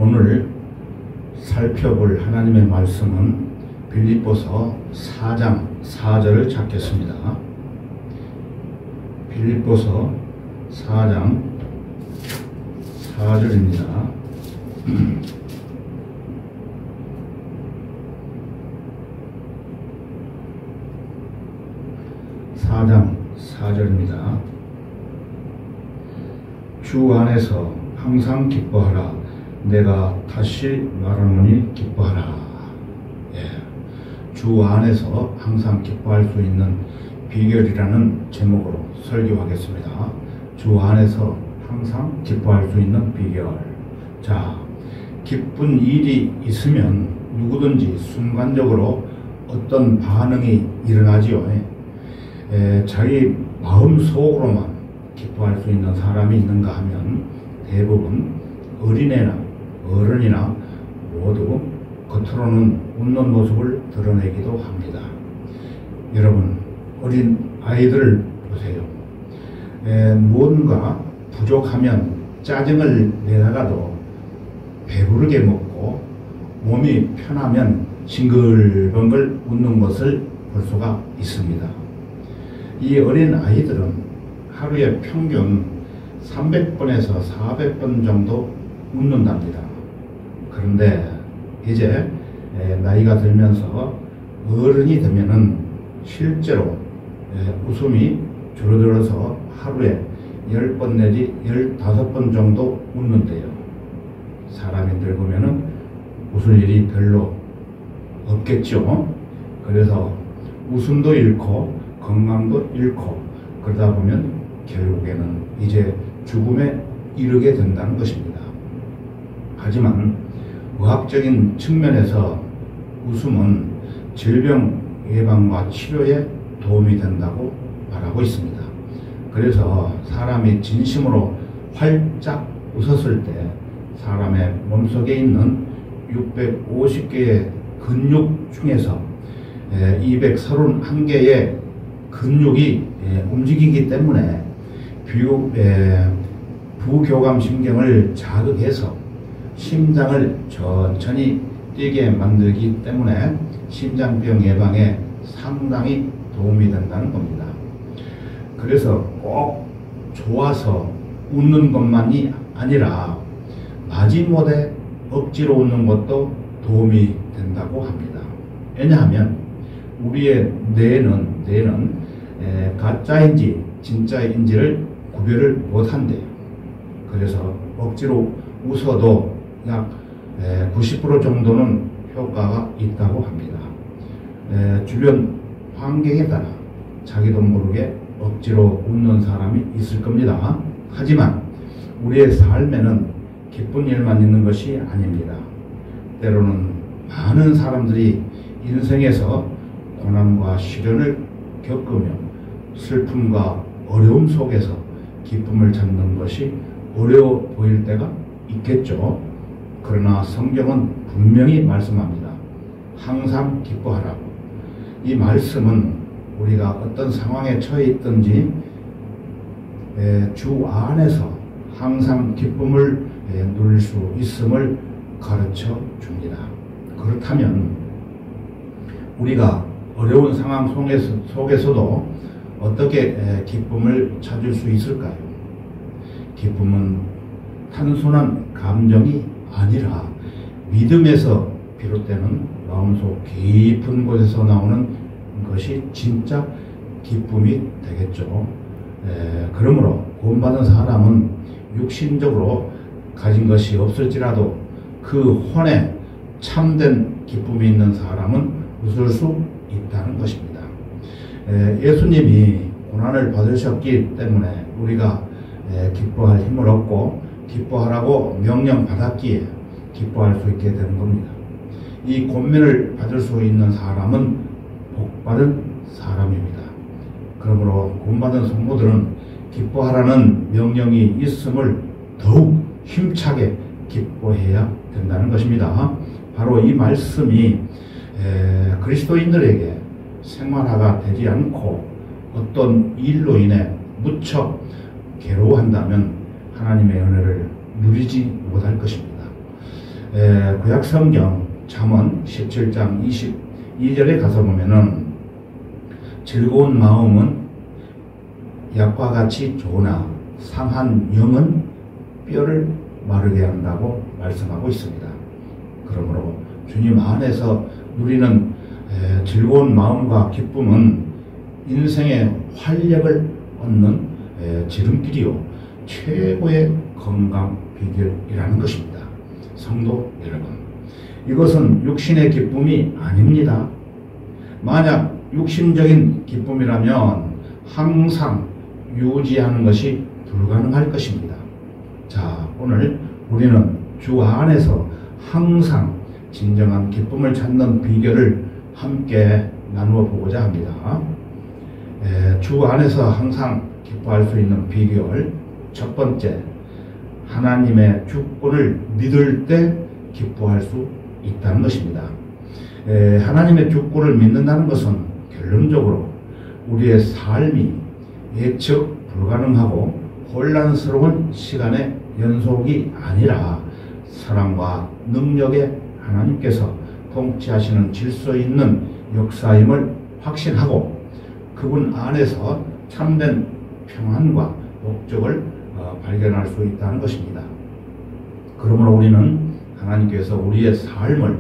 오늘 살펴볼 하나님의 말씀은 빌립보서 4장 4절을 찾겠습니다. 빌립보서 4장 4절입니다. 4장 4절입니다. 주 안에서 항상 기뻐하라. 내가 다시 말하노니 기뻐하라. 주 안에서 항상 기뻐할 수 있는 비결이라는 제목으로 설교하겠습니다. 주 안에서 항상 기뻐할 수 있는 비결. 자, 기쁜 일이 있으면 누구든지 순간적으로 어떤 반응이 일어나지요. 자기 마음 속으로만 기뻐할 수 있는 사람이 있는가 하면 대부분 어린애나 어른이나 모두 겉으로는 웃는 모습을 드러내기도 합니다. 여러분, 어린 아이들을 보세요. 뭔가 부족하면 짜증을 내다가도 배부르게 먹고 몸이 편하면 싱글벙글 웃는 것을 볼 수가 있습니다. 이 어린 아이들은 하루에 평균 300번에서 400번 정도 웃는답니다. 그런데 이제 나이가 들면서 어른이 되면은 실제로 웃음이 줄어들어서 하루에 10번 내지 15번 정도 웃는데요. 사람이 늙으면은 웃을 일이 별로 없겠죠. 그래서 웃음도 잃고 건강도 잃고 그러다 보면 결국에는 이제 죽음에 이르게 된다는 것입니다. 하지만 의학적인 측면에서 웃음은 질병 예방과 치료에 도움이 된다고 말하고 있습니다. 그래서 사람이 진심으로 활짝 웃었을 때 사람의 몸속에 있는 650개의 근육 중에서 231개의 근육이 움직이기 때문에 부교감신경을 자극해서 심장을 천천히 뛰게 만들기 때문에 심장병 예방에 상당히 도움이 된다는 겁니다. 그래서 꼭 좋아서 웃는 것만이 아니라 마지못해 억지로 웃는 것도 도움이 된다고 합니다. 왜냐하면 우리의 뇌는 가짜인지 진짜인지를 구별을 못한대요. 그래서 억지로 웃어도 약 90% 정도는 효과가 있다고 합니다. 주변 환경에 따라 자기도 모르게 억지로 웃는 사람이 있을 겁니다. 하지만 우리의 삶에는 기쁜 일만 있는 것이 아닙니다. 때로는 많은 사람들이 인생에서 고난과 시련을 겪으며 슬픔과 어려움 속에서 기쁨을 찾는 것이 어려워 보일 때가 있겠죠. 그러나 성경은 분명히 말씀합니다. 항상 기뻐하라고. 이 말씀은 우리가 어떤 상황에 처해 있든지 주 안에서 항상 기쁨을 누릴 수 있음을 가르쳐 줍니다. 그렇다면 우리가 어려운 상황 속에서도 어떻게 기쁨을 찾을 수 있을까요? 기쁨은 단순한 감정이 아니라 믿음에서 비롯되는 마음속 깊은 곳에서 나오는 것이 진짜 기쁨이 되겠죠. 그러므로 구원받은 사람은 육신적으로 가진 것이 없을지라도 그 혼에 참된 기쁨이 있는 사람은 웃을 수 있다는 것입니다. 예수님이 고난을 받으셨기 때문에 우리가 기뻐할 힘을 얻고 기뻐하라고 명령받았기에 기뻐할 수 있게 되는 겁니다. 이 권면을 받을 수 있는 사람은 복받은 사람입니다. 그러므로 구원받은 성도들은 기뻐하라는 명령이 있음을 더욱 힘차게 기뻐해야 된다는 것입니다. 바로 이 말씀이 그리스도인들에게 생활화가 되지 않고 어떤 일로 인해 무척 괴로워한다면 하나님의 은혜를 누리지 못할 것입니다. 구약성경 잠언 17장 22절에 가서 보면은 즐거운 마음은 약과 같이 좋으나 상한 영은 뼈를 마르게 한다고 말씀하고 있습니다. 그러므로 주님 안에서 누리는 즐거운 마음과 기쁨은 인생의 활력을 얻는 지름길이요 최고의 건강 비결이라는 것입니다. 성도 여러분, 이것은 육신의 기쁨이 아닙니다. 만약 육신적인 기쁨이라면 항상 유지하는 것이 불가능할 것입니다. 자, 오늘 우리는 주 안에서 항상 진정한 기쁨을 찾는 비결을 함께 나누어 보고자 합니다. 주 안에서 항상 기뻐할 수 있는 비결, 첫 번째, 하나님의 주권을 믿을 때 기뻐할 수 있다는 것입니다. 하나님의 주권을 믿는다는 것은 결론적으로 우리의 삶이 예측 불가능하고 혼란스러운 시간의 연속이 아니라 사랑과 능력의 하나님께서 통치하시는 질서 있는 역사임을 확신하고 그분 안에서 참된 평안과 목적을 발견할 수 있다는 것입니다. 그러므로 우리는 하나님께서 우리의 삶을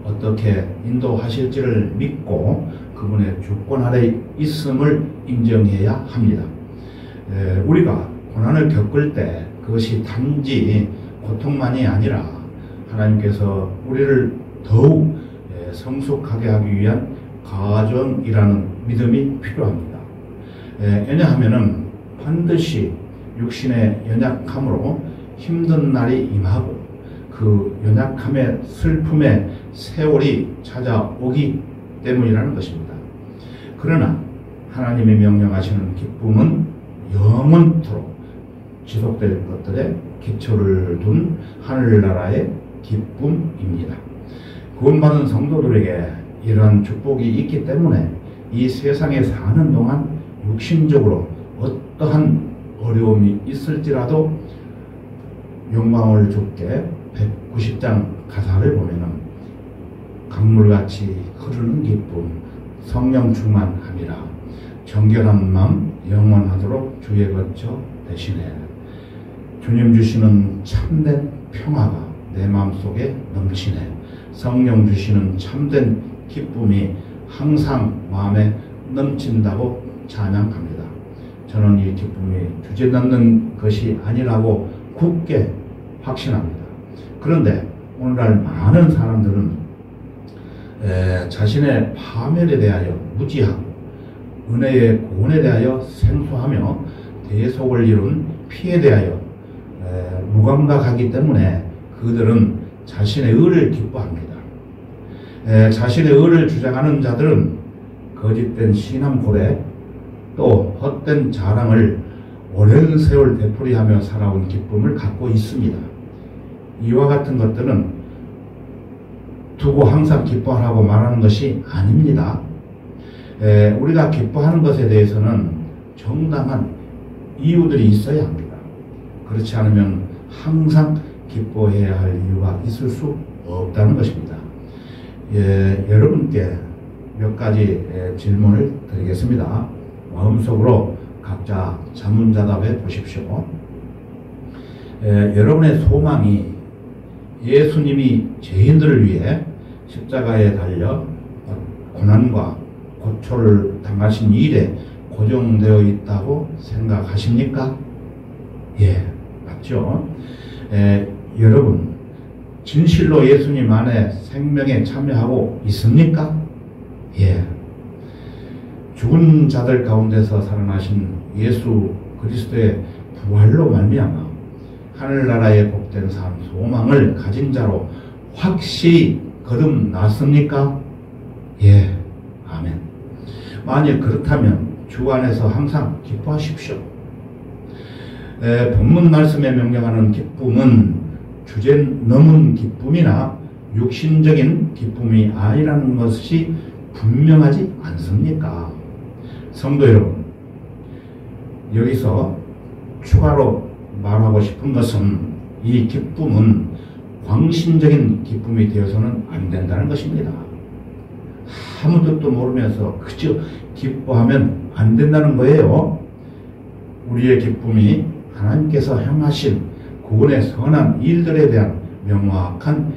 어떻게 인도하실지를 믿고 그분의 주권 아래 있음을 인정해야 합니다. 우리가 고난을 겪을 때 그것이 단지 고통만이 아니라 하나님께서 우리를 더욱 성숙하게 하기 위한 과정이라는 믿음이 필요합니다. 왜냐하면 반드시 육신의 연약함으로 힘든 날이 임하고 그 연약함의 슬픔의 세월이 찾아오기 때문이라는 것입니다. 그러나 하나님이 명령하시는 기쁨은 영원토록 지속될 것들에 기초를 둔 하늘나라의 기쁨입니다. 구원받은 성도들에게 이러한 축복이 있기 때문에 이 세상에 사는 동안 육신적으로 어떠한 어려움이 있을지라도 영광을 주께 190장 가사를 보면은 강물같이 흐르는 기쁨 성령 충만함이라 정결한 마음 영원하도록 주의 거처 되시네. 주님 주시는 참된 평화가 내 마음속에 넘치네. 성령 주시는 참된 기쁨이 항상 마음에 넘친다고 찬양합니다. 저는 이 기쁨이 주저넘는 것이 아니라고 굳게 확신합니다. 그런데 오늘날 많은 사람들은 자신의 파멸에 대하여 무지하고 은혜의 구원에 대하여 생소하며 대속을 이룬 피에 대하여 무감각하기 때문에 그들은 자신의 의를 기뻐합니다. 자신의 의를 주장하는 자들은 거짓된 신앙 고백 또 헛된 자랑을 오랜 세월 되풀이하며 살아온 기쁨을 갖고 있습니다. 이와 같은 것들은 두고 항상 기뻐하라고 말하는 것이 아닙니다. 우리가 기뻐하는 것에 대해서는 정당한 이유들이 있어야 합니다. 그렇지 않으면 항상 기뻐해야 할 이유가 있을 수 없다는 것입니다. 여러분께 몇 가지 질문을 드리겠습니다. 마음속으로 각자 자문자답해 보십시오. 여러분의 소망이 예수님이 죄인들을 위해 십자가에 달려 고난과 고초를 당하신 일에 고정되어 있다고 생각하십니까? 예, 맞죠? 여러분, 진실로 예수님 안에 생명에 참여하고 있습니까? 예. 죽은 자들 가운데서 살아나신 예수 그리스도의 부활로 말미암아 하늘나라의 복된 삶 소망을 가진 자로 확실히 거듭났습니까? 예, 아멘. 만일 그렇다면 주 안에서 항상 기뻐하십시오. 본문 말씀에 명령하는 기쁨은 주제 넘은 기쁨이나 육신적인 기쁨이 아니라는 것이 분명하지 않습니까? 성도 여러분, 여기서 추가로 말하고 싶은 것은 이 기쁨은 광신적인 기쁨이 되어서는 안 된다는 것입니다. 아무 뜻도 모르면서 그저 기뻐하면 안 된다는 거예요. 우리의 기쁨이 하나님께서 행하신 구원의 선한 일들에 대한 명확한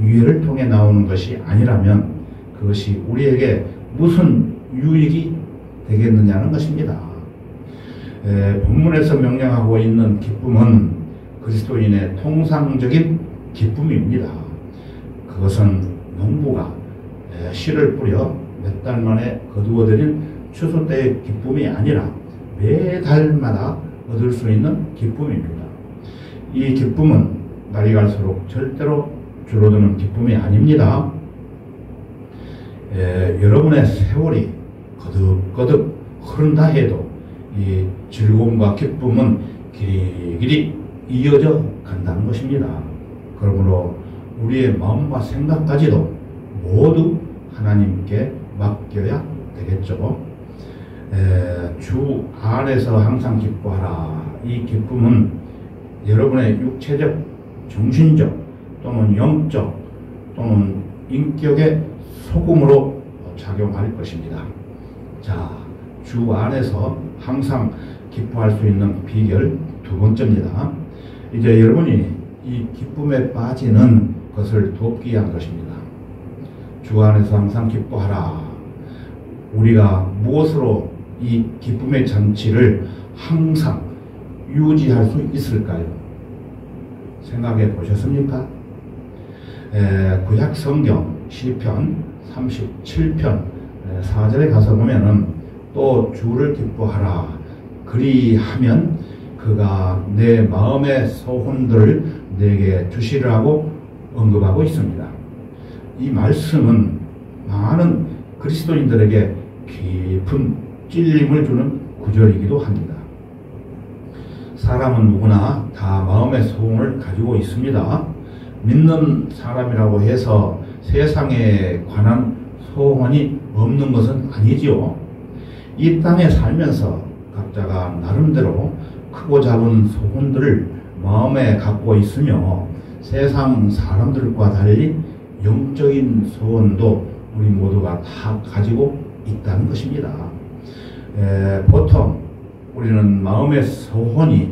유예를 통해 나오는 것이 아니라면 그것이 우리에게 무슨 유익이 되겠느냐는 것입니다. 본문에서 명령하고 있는 기쁨은 그리스도인의 통상적인 기쁨입니다. 그것은 농부가 씨를 뿌려 몇 달 만에 거두어들인 추수 때의 기쁨이 아니라 매달마다 얻을 수 있는 기쁨입니다. 이 기쁨은 날이 갈수록 절대로 줄어드는 기쁨이 아닙니다. 여러분의 세월이 거듭거듭 흐른다 해도 이 즐거움과 기쁨은 길이길이 이어져 간다는 것입니다. 그러므로 우리의 마음과 생각까지도 모두 하나님께 맡겨야 되겠죠. 주 안에서 항상 기뻐하라. 이 기쁨은 여러분의 육체적, 정신적 또는 영적 또는 인격의 소금으로 작용할 것입니다. 자, 주 안에서 항상 기뻐할 수 있는 비결 두 번째입니다. 이제 여러분이 이 기쁨에 빠지는 것을 돕기 위한 것입니다. 주 안에서 항상 기뻐하라. 우리가 무엇으로 이 기쁨의 잔치를 항상 유지할 수 있을까요? 생각해 보셨습니까? 구약 성경 시편 37편 4절에 가서 보면은 또 주를 기뻐하라. 그리하면 그가 내 마음의 소원들을 내게 주시라고 언급하고 있습니다. 이 말씀은 많은 그리스도인들에게 깊은 찔림을 주는 구절이기도 합니다. 사람은 누구나 다 마음의 소원을 가지고 있습니다. 믿는 사람이라고 해서 세상에 관한 소원이 없는 것은 아니지요. 이 땅에 살면서 각자가 나름대로 크고 작은 소원들을 마음에 갖고 있으며 세상 사람들과 달리 영적인 소원도 우리 모두가 다 가지고 있다는 것입니다. 보통 우리는 마음의 소원이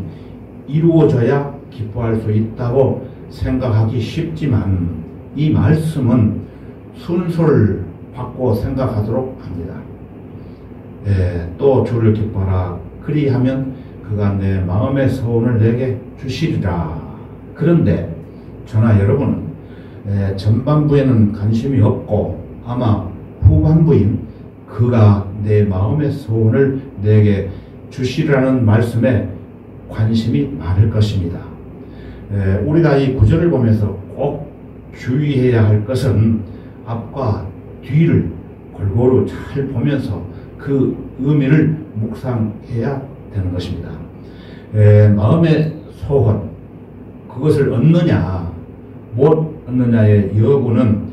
이루어져야 기뻐할 수 있다고 생각하기 쉽지만 이 말씀은 순서를 바꿔 생각하도록 합니다. 또 주를 기뻐하라. 그리하면 그가 내 마음의 소원을 내게 주시리라. 그런데 저나 여러분은 전반부에는 관심이 없고 아마 후반부인 그가 내 마음의 소원을 내게 주시라는 말씀에 관심이 많을 것입니다. 우리가 이 구절을 보면서 꼭 주의해야 할 것은 앞과 뒤를 골고루 잘 보면서 그 의미를 묵상해야 되는 것입니다. 마음의 소원, 그것을 얻느냐 못 얻느냐의 여부는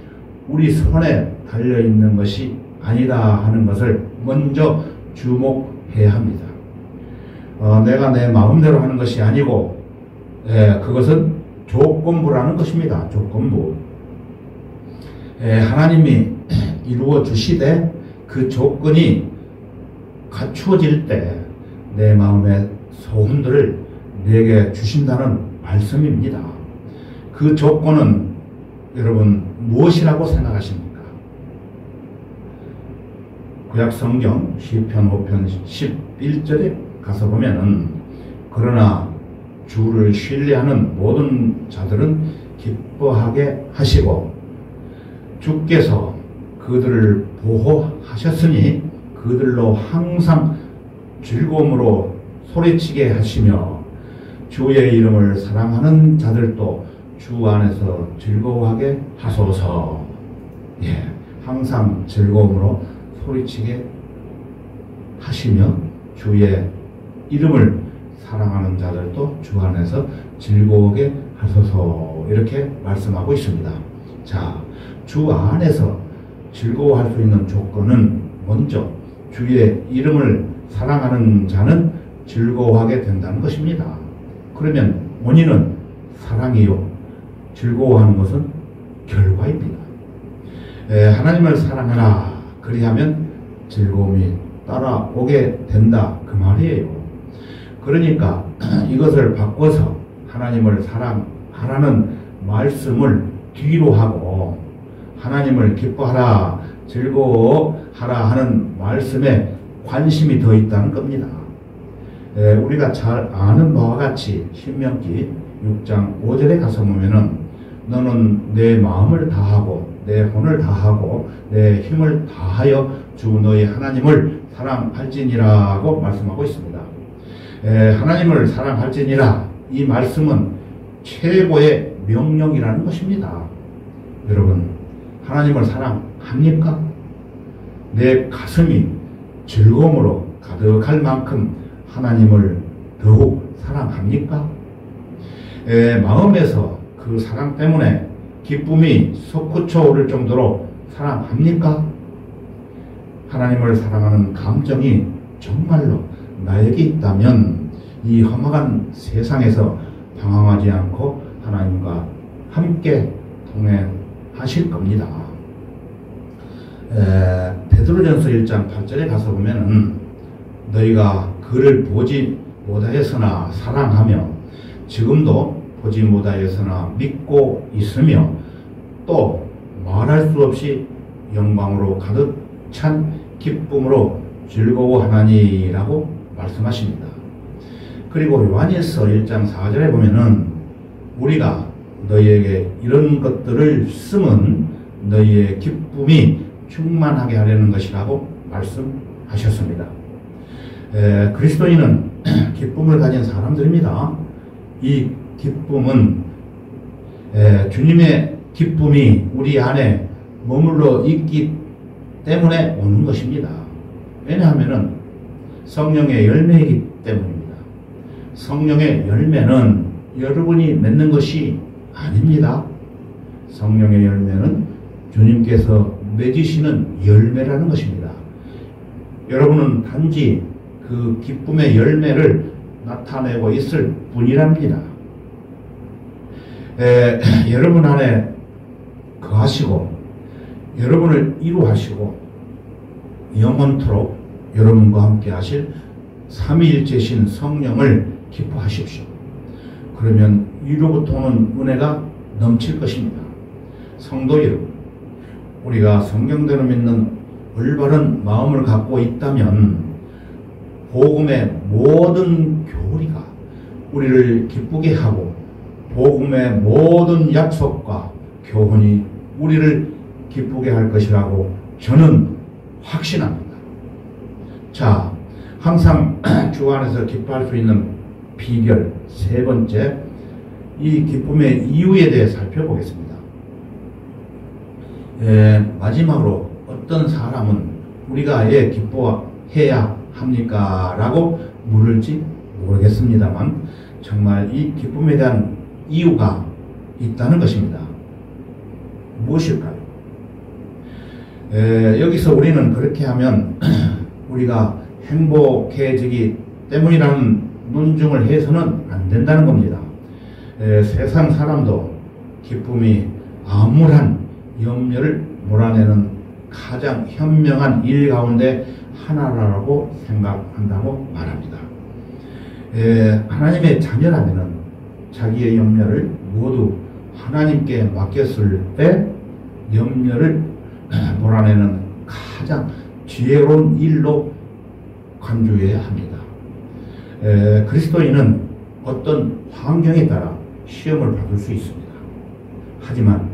우리 손에 달려있는 것이 아니다 하는 것을 먼저 주목해야 합니다. 내가 내 마음대로 하는 것이 아니고 그것은 조건부라는 것입니다. 조건부. 하나님이 이루어 주시되 그 조건이 갖추어질 때 내 마음의 소원들을 내게 주신다는 말씀입니다. 그 조건은 여러분 무엇이라고 생각하십니까? 구약 성경 시편 5편 11절에 가서 보면은 그러나 주를 신뢰하는 모든 자들은 기뻐하게 하시고 주께서 그들을 보호하셨으니 그들로 항상 즐거움으로 소리치게 하시며 주의 이름을 사랑하는 자들도 주 안에서 즐거워하게 하소서. 항상 즐거움으로 소리치게 하시며 주의 이름을 사랑하는 자들도 주 안에서 즐거우게 하소서. 이렇게 말씀하고 있습니다. 자, 주 안에서 즐거워할 수 있는 조건은 먼저 주의 이름을 사랑하는 자는 즐거워하게 된다는 것입니다. 그러면 원인은 사랑이요 즐거워하는 것은 결과입니다. 하나님을 사랑하라. 그리하면 즐거움이 따라오게 된다. 그 말이에요. 그러니까 이것을 바꿔서 하나님을 사랑하라는 말씀을 뒤로 하고 하나님을 기뻐하라, 즐거워하라 하는 말씀에 관심이 더 있다는 겁니다. 우리가 잘 아는 바와 같이 신명기 6장 5절에 가서 보면은 너는 내 마음을 다하고 내 혼을 다하고 내 힘을 다하여 주 너의 하나님을 사랑할지니라고 말씀하고 있습니다. 하나님을 사랑할지니라, 이 말씀은 최고의 명령이라는 것입니다. 여러분, 하나님을 사랑합니까? 내 가슴이 즐거움으로 가득할 만큼 하나님을 더욱 사랑합니까? 마음에서 그 사랑 때문에 기쁨이 솟구쳐 오를 정도로 사랑합니까? 하나님을 사랑하는 감정이 정말로 나에게 있다면 이 험악한 세상에서 방황하지 않고 하나님과 함께 동행하실 겁니다. 베드로전서 1장 8절에 가서 보면은 너희가 그를 보지 못하였으나 사랑하며 지금도 보지 못하였으나 믿고 있으며 또 말할 수 없이 영광으로 가득 찬 기쁨으로 즐거워하나니라고 말씀하십니다. 그리고 요한일서 1장 4절에 보면은 우리가 너희에게 이런 것들을 쓰면 너희의 기쁨이 충만하게 하려는 것이라고 말씀하셨습니다. 그리스도인은 기쁨을 가진 사람들입니다. 이 기쁨은 주님의 기쁨이 우리 안에 머물러 있기 때문에 오는 것입니다. 왜냐하면 성령의 열매이기 때문입니다. 성령의 열매는 여러분이 맺는 것이 아닙니다. 성령의 열매는 주님께서 맺으시는 열매라는 것입니다. 여러분은 단지 그 기쁨의 열매를 나타내고 있을 뿐이랍니다. 여러분 안에 거하시고 여러분을 이루하시고 영원토록 여러분과 함께 하실 삼위일체신 성령을 기뻐하십시오. 그러면 위로부터 오는 은혜가 넘칠 것입니다. 성도 여러분, 우리가 성경대로 믿는 올바른 마음을 갖고 있다면 복음의 모든 교리가 우리를 기쁘게 하고 복음의 모든 약속과 교훈이 우리를 기쁘게 할 것이라고 저는 확신합니다. 자, 항상 주 안에서 기뻐할 수 있는 비결 세 번째, 이 기쁨의 이유에 대해 살펴보겠습니다. 마지막으로 어떤 사람은 우리가 왜 기뻐해야 합니까? 라고 물을지 모르겠습니다만 정말 이 기쁨에 대한 이유가 있다는 것입니다. 무엇일까요? 여기서 우리는 그렇게 하면 우리가 행복해지기 때문이라는 논증을 해서는 안 된다는 겁니다. 세상 사람도 기쁨이 암울한 염려를 몰아내는 가장 현명한 일 가운데 하나라고 생각한다고 말합니다. 하나님의 자녀라면 자기의 염려를 모두 하나님께 맡겼을 때 염려를 몰아내는 가장 지혜로운 일로 간주해야 합니다. 그리스도인은 어떤 환경에 따라 시험을 받을 수 있습니다. 하지만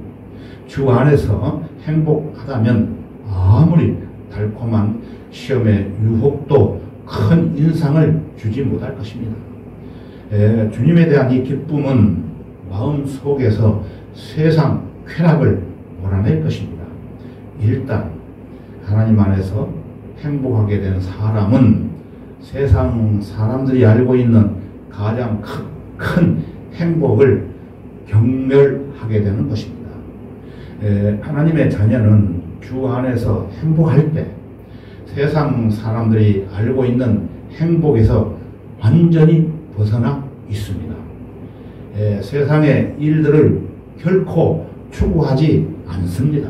주 안에서 행복하다면 아무리 달콤한 시험의 유혹도 큰 인상을 주지 못할 것입니다. 주님에 대한 이 기쁨은 마음 속에서 세상 쾌락을 몰아낼 것입니다. 일단 하나님 안에서 행복하게 된 사람은 세상 사람들이 알고 있는 가장 큰 행복을 경멸하게 되는 것입니다. 하나님의 자녀는 주 안에서 행복할 때 세상 사람들이 알고 있는 행복에서 완전히 벗어나 있습니다. 세상의 일들을 결코 추구하지 않습니다.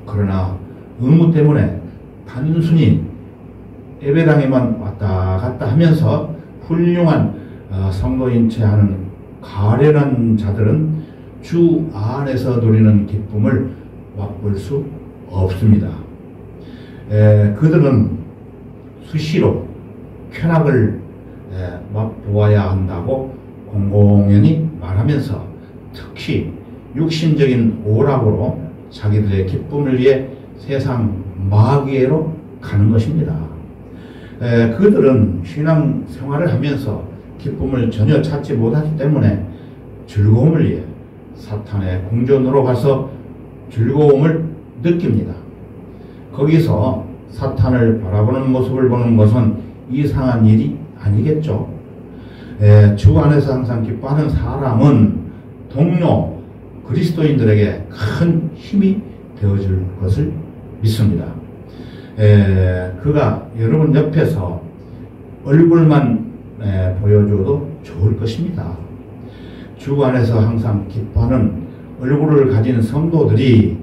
그러나 의무 때문에 단순히 예배당에만 왔다 갔다 하면서 훌륭한 성도인 채 하는 가련한 자들은 주 안에서 누리는 기쁨을 맛볼 수 없습니다. 그들은 수시로 쾌락을 맛보아야 한다고 공공연히 말하면서 특히 육신적인 오락으로 자기들의 기쁨을 위해 세상 마귀로 가는 것입니다. 그들은 신앙 생활을 하면서 기쁨을 전혀 찾지 못하기 때문에 즐거움을 위해 사탄의 궁전으로 가서 즐거움을 느낍니다. 거기서 사탄을 바라보는 모습을 보는 것은 이상한 일이 아니겠죠. 주 안에서 항상 기뻐하는 사람은 동료 그리스도인들에게 큰 힘이 되어줄 것을 믿습니다. 그가 여러분 옆에서 얼굴만 보여줘도 좋을 것입니다. 주 안에서 항상 기뻐하는 얼굴을 가진 성도들이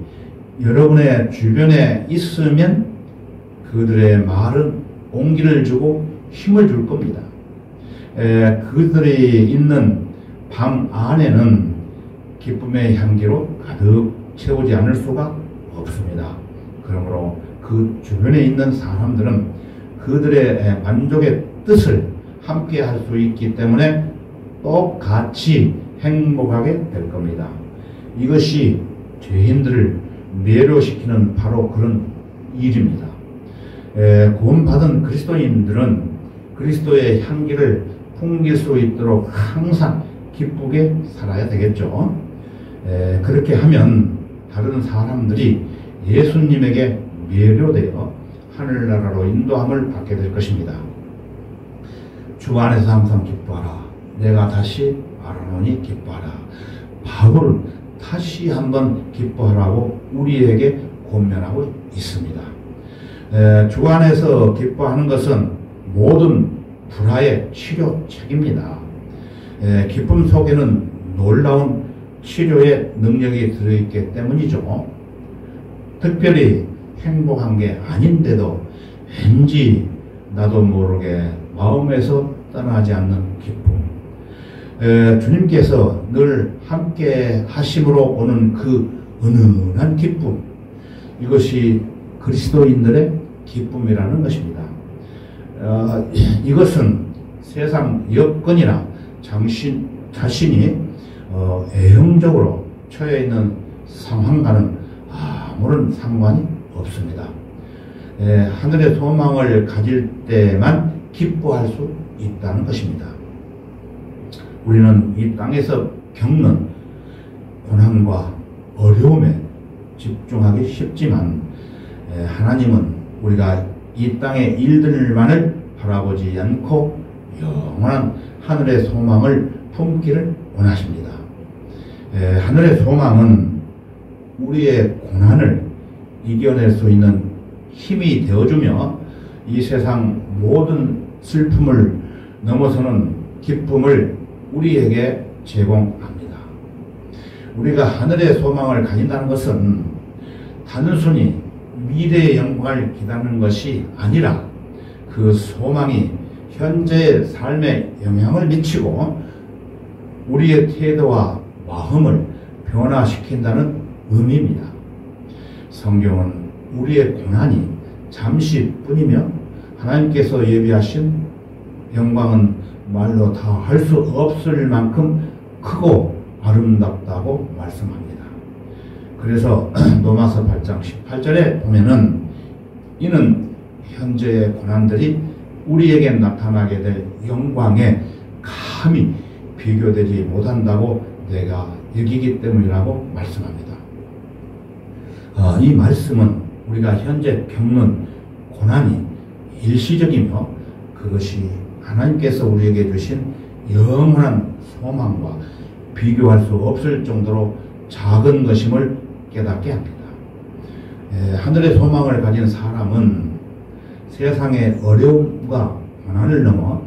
여러분의 주변에 있으면 그들의 말은 온기를 주고 힘을 줄 겁니다. 그들이 있는 방 안에는 기쁨의 향기로 가득 채우지 않을 수가 없습니다. 그러므로 그 주변에 있는 사람들은 그들의 만족의 뜻을 함께 할 수 있기 때문에 똑같이 행복하게 될 겁니다. 이것이 죄인들을 매료시키는 바로 그런 일입니다. 구원받은 그리스도인들은 그리스도의 향기를 풍길 수 있도록 항상 기쁘게 살아야 되겠죠. 그렇게 하면 다른 사람들이 예수님에게 매료되어 하늘나라로 인도함을 받게 될 것입니다. 주 안에서 항상 기뻐하라. 내가 다시 말하노니 기뻐하라. 바울은 다시 한번 기뻐하라고 우리에게 권면하고 있습니다. 주 안에서 기뻐하는 것은 모든 불화의 치료책입니다. 기쁨 속에는 놀라운 치료의 능력이 들어있기 때문이죠. 특별히 행복한 게 아닌데도 왠지 나도 모르게 마음에서 떠나지 않는 기쁨. 주님께서 늘 함께 하심으로 오는 그 은은한 기쁨. 이것이 그리스도인들의 기쁨이라는 것입니다. 이것은 세상 여건이나 자신이 애형적으로 처해 있는 상황과는 아무런 상관이 없습니다. 하늘의 소망을 가질 때만 기뻐할 수 있다는 것입니다. 우리는 이 땅에서 겪는 고난과 어려움에 집중하기 쉽지만 하나님은 우리가 이 땅의 일들만을 바라보지 않고 영원한 하늘의 소망을 품기를 원하십니다. 하늘의 소망은 우리의 고난을 이겨낼 수 있는 힘이 되어주며 이 세상 모든 슬픔을 넘어서는 기쁨을 우리에게 제공합니다. 우리가 하늘의 소망을 가진다는 것은 단순히 미래의 영광을 기다리는 것이 아니라 그 소망이 현재의 삶에 영향을 미치고 우리의 태도와 마음을 변화시킨다는 의미입니다. 성경은 우리의 고난이 잠시뿐이며 하나님께서 예비하신 영광은 말로 다 할 수 없을 만큼 크고 아름답다고 말씀합니다. 그래서 로마서 8장 18절에 보면은 이는 현재의 고난들이 우리에게 나타나게 될 영광에 감히 비교되지 못한다고 내가 여기기 때문이라고 말씀합니다. 이 말씀은 우리가 현재 겪는 고난이 일시적이며 그것이 하나님께서 우리에게 주신 영원한 소망과 비교할 수 없을 정도로 작은 것임을 깨닫게 합니다. 하늘의 소망을 가진 사람은 세상의 어려움과 고난을 넘어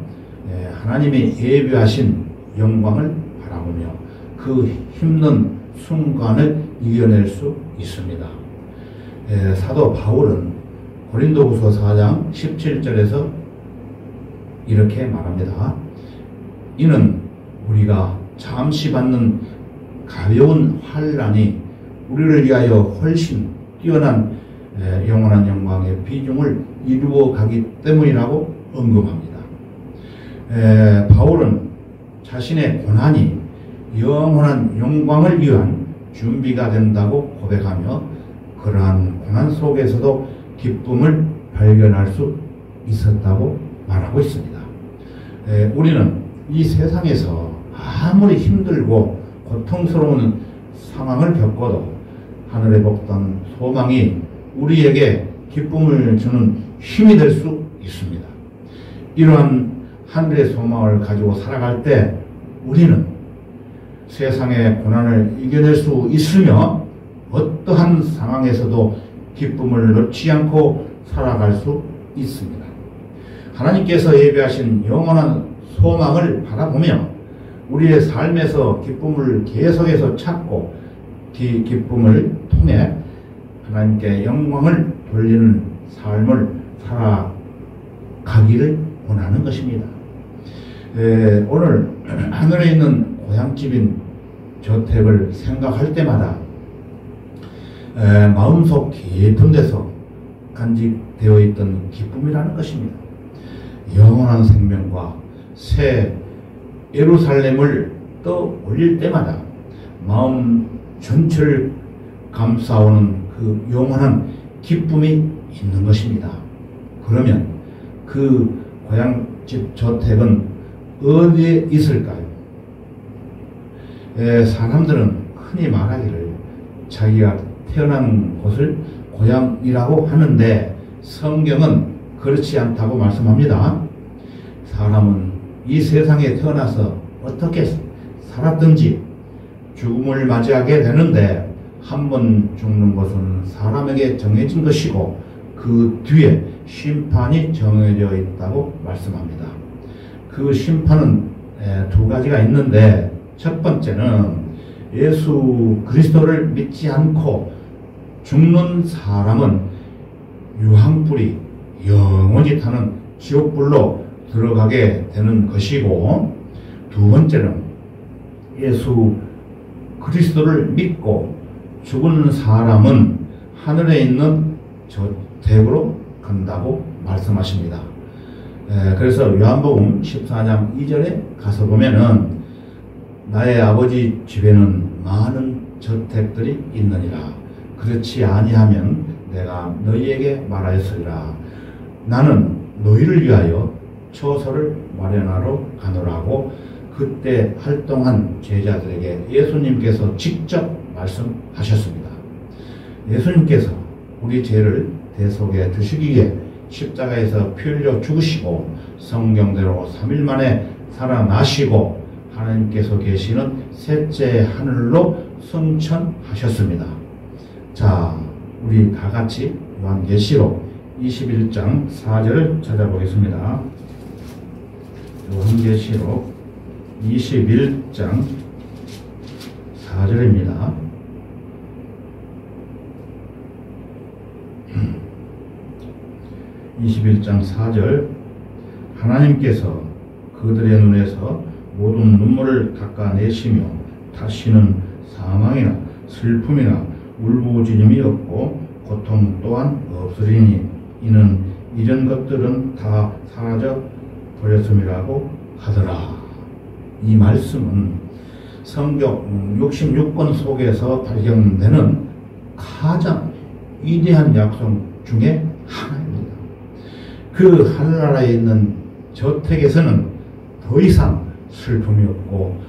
하나님이 예비하신 영광을 바라보며 그 힘든 순간을 이겨낼 수 있습니다. 사도 바울은 고린도후서 4장 17절에서 이렇게 말합니다. 이는 우리가 잠시 받는 가벼운 환난이 우리를 위하여 훨씬 뛰어난 영원한 영광의 비중을 이루어 가기 때문이라고 언급합니다. 바울은 자신의 고난이 영원한 영광을 위한 준비가 된다고 고백하며 그러한 고난 속에서도 기쁨을 발견할 수 있었다고 말하고 있습니다. 우리는 이 세상에서 아무리 힘들고 고통스러운 상황을 겪어도 하늘에 복던 소망이 우리에게 기쁨을 주는 힘이 될 수 있습니다. 이러한 하늘의 소망을 가지고 살아갈 때 우리는 세상의 고난을 이겨낼 수 있으며 어떠한 상황에서도 기쁨을 놓지 않고 살아갈 수 있습니다. 하나님께서 예비하신 영원한 소망을 바라보며 우리의 삶에서 기쁨을 계속해서 찾고 기쁨을 통해 하나님께 영광을 돌리는 삶을 살아가기를 원하는 것입니다. 오늘 하늘에 있는 고향집인 저택을 생각할 때마다 마음속 깊은 데서 간직되어 있던 기쁨이라는 것입니다. 영원한 생명과 새 예루살렘을 떠올릴 때마다 마음 전체를 감싸오는 그 영원한 기쁨이 있는 것입니다. 그러면 그 고향집 저택은 어디에 있을까요? 사람들은 흔히 말하기를 자기가 태어난 곳을 고향이라고 하는데 성경은 그렇지 않다고 말씀합니다. 사람은 이 세상에 태어나서 어떻게 살았든지 죽음을 맞이하게 되는데 한 번 죽는 것은 사람에게 정해진 것이고 그 뒤에 심판이 정해져 있다고 말씀합니다. 그 심판은 두 가지가 있는데 첫 번째는 예수 그리스도를 믿지 않고 죽는 사람은 유황불이 영원히 타는 지옥불로 들어가게 되는 것이고 두 번째는 예수 그리스도를 믿고 죽은 사람은 하늘에 있는 저택으로 간다고 말씀하십니다. 그래서 요한복음 14장 2절에 가서 보면은 나의 아버지 집에는 많은 저택들이 있느니라. 그렇지 아니하면 내가 너희에게 말하였으리라. 나는 너희를 위하여 처소를 마련하러 가노라고 그때 활동한 제자들에게 예수님께서 직접 말씀하셨습니다. 예수님께서 우리 죄를 대속해 주시기 위해 십자가에서 피 흘려 죽으시고 성경대로 3일 만에 살아나시고 하나님께서 계시는 셋째 하늘로 승천하셨습니다. 자, 우리 다 같이 요한계시록 21장 4절을 찾아보겠습니다. 요한계시록 21장 4절입니다. (21장 4절) 하나님께서 그들의 눈에서 모든 눈물을 닦아내시며 다시는 사망이나 슬픔이나 울부짖음이 없고 고통 또한 없으리니 이는 이전 것들은 다 사라져 버렸음이라고 하더라. 이 말씀은 성경 66권 속에서 발견되는 가장 위대한 약속 중에 하나입니다. 그 하늘나라에 있는 저택에서는 더 이상 슬픔이 없고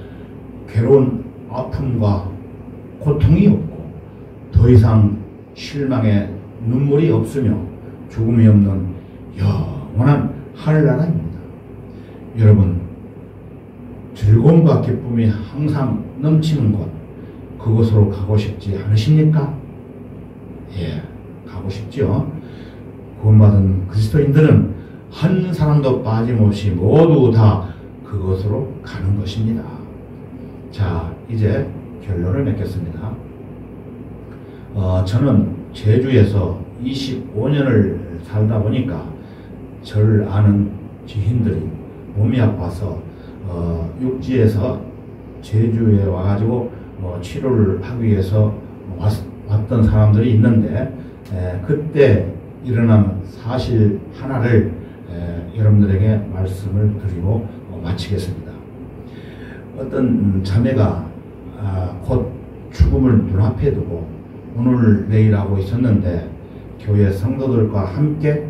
괴로운 아픔과 고통이 없고 더 이상 실망의 눈물이 없으며 죽음이 없는 영원한 하늘나라입니다. 여러분, 즐거움과 기쁨이 항상 넘치는 곳, 그곳으로 가고 싶지 않으십니까? 예, 가고 싶죠. 구원받은 그리스도인들은 한 사람도 빠짐없이 모두 다 그곳으로 가는 것입니다. 자, 이제 결론을 맺겠습니다. 저는 제주에서 25년을 살다 보니까 저를 아는 지인들이 몸이 아파서 육지에서 제주에 와가지고 치료를 하기 위해서 왔던 사람들이 있는데, 그때 일어난 사실 하나를 여러분들에게 말씀을 드리고 마치겠습니다. 어떤 자매가 곧 죽음을 눈앞에 두고 오늘 내일 하고 있었는데 교회 성도들과 함께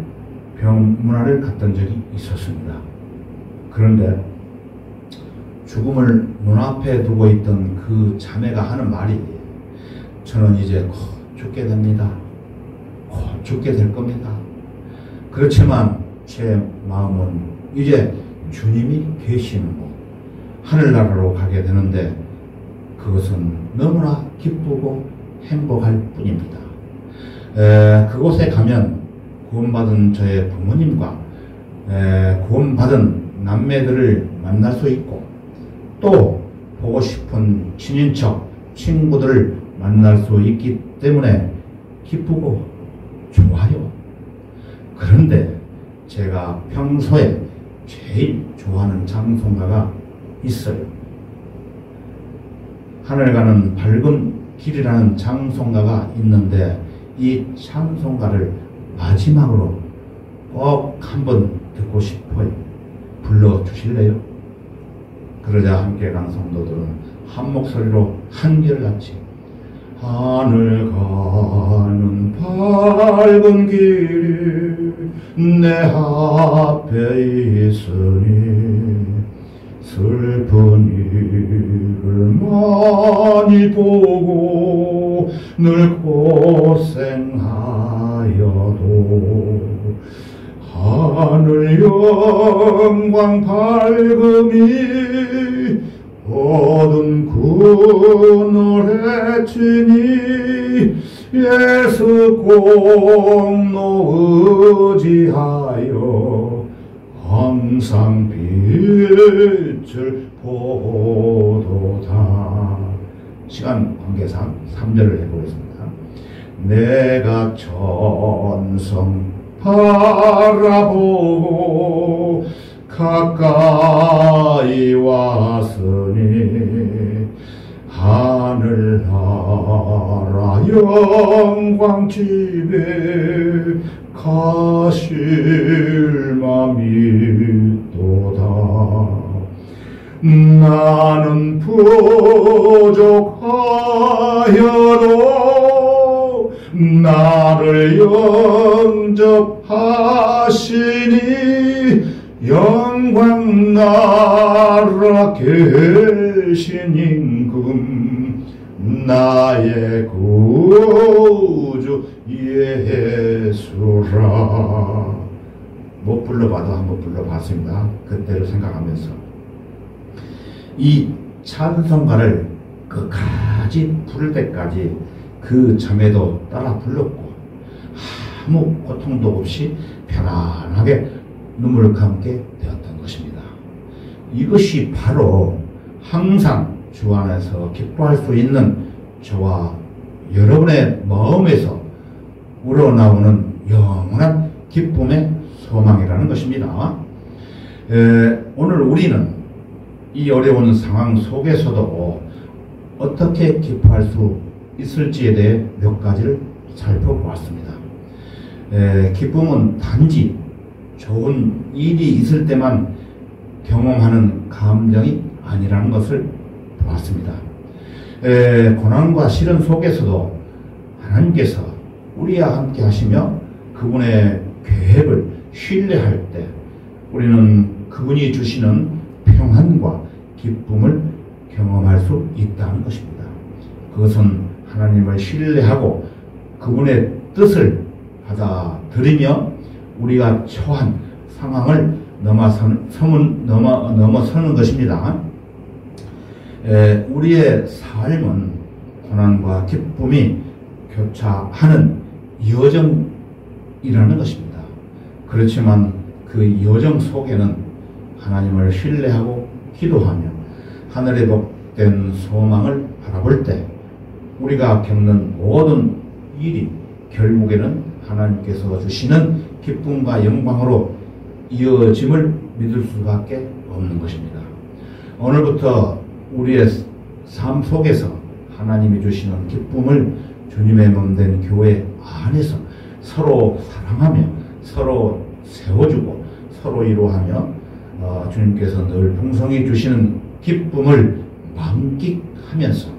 병문안을 갔던 적이 있었습니다. 그런데 죽음을 눈앞에 두고 있던 그 자매가 하는 말이, 저는 이제 곧 죽게 됩니다. 곧 죽게 될 겁니다. 그렇지만 제 마음은 이제 주님이 계시는 곳, 하늘나라로 가게 되는데 그것은 너무나 기쁘고 행복할 뿐입니다. 그곳에 가면 구원받은 저의 부모님과 구원받은 남매들을 만날 수 있고, 또 보고 싶은 친인척, 친구들을 만날 수 있기 때문에 기쁘고 좋아요. 그런데 제가 평소에 제일 좋아하는 찬송가가 있어요. 하늘 가는 밝은 길이라는 찬송가가 있는데 이 찬송가를 마지막으로 꼭 한번 듣고 싶어요. 불러주실래요? 그러자 함께 간 성도들은 한 목소리로 한결같이 하늘 가는 밝은 길이 내 앞에 있으니 슬픈 일을 많이 보고 늘 고생하여도 하늘 영광 밝음이 어두운 그늘에 치니 예수 공로 의지하여 항상 빛을 보도다. 시간 관계상 3절을 해보겠습니다. 내가 천성 바라보고 가까이 왔으니 하늘나라 영광 집에 가실 맘이 또다. 나는 부족하여도 나를 영접하시니 영광 나라 계신 임금 나의 구주 예수라. 못 불러봐도 한번 불러봤습니다. 그때를 생각하면서 이 찬송가를 끝까지 부를 때까지 그 자매도 따라 불렀고 아무 고통도 없이 편안하게 눈물을 감게 되었던 것입니다. 이것이 바로 항상 주 안에서 기뻐할 수 있는 저와 여러분의 마음에서 우러나오는 영원한 기쁨의 소망이라는 것입니다. 오늘 우리는 이 어려운 상황 속에서도 어떻게 기뻐할 수 있을지에 대해 몇 가지를 살펴보았습니다. 기쁨은 단지 좋은 일이 있을 때만 경험하는 감정이 아니라는 것을 보았습니다. 고난과 시련 속에서도 하나님께서 우리와 함께 하시며 그분의 계획을 신뢰할 때 우리는 그분이 주시는 평안과 기쁨을 경험할 수 있다는 것입니다. 그것은 하나님을 신뢰하고 그분의 뜻을 받아들이며 우리가 처한 상황을 넘어서는 것입니다. 우리의 삶은 고난과 기쁨이 교차하는 여정이라는 것입니다. 그렇지만 그 여정 속에는 하나님을 신뢰하고 기도하며 하늘에 복된 소망을 바라볼 때 우리가 겪는 모든 일이 결국에는 하나님께서 주시는 기쁨과 영광으로 이어짐을 믿을 수밖에 없는 것입니다. 오늘부터 우리의 삶 속에서 하나님이 주시는 기쁨을 주님의 몸된 교회 안에서 서로 사랑하며 서로 세워주고 서로 위로하며 주님께서 늘 풍성히 주시는 기쁨을 만끽하면서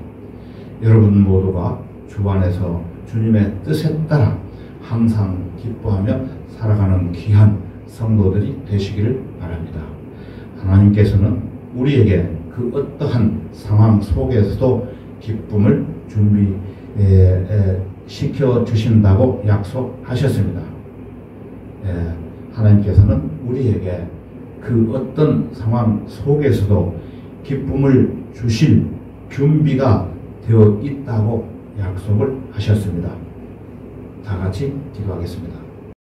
여러분 모두가 주 안에서 주님의 뜻에 따라 항상 기뻐하며 살아가는 귀한 성도들이 되시기를 바랍니다. 하나님께서는 우리에게 그 어떠한 상황 속에서도 기쁨을 준비시켜 주신다고 약속하셨습니다. 하나님께서는 우리에게 그 어떤 상황 속에서도 기쁨을 주실 준비가 되어 있다고 약속을 하셨습니다. 다 같이 기도하겠습니다.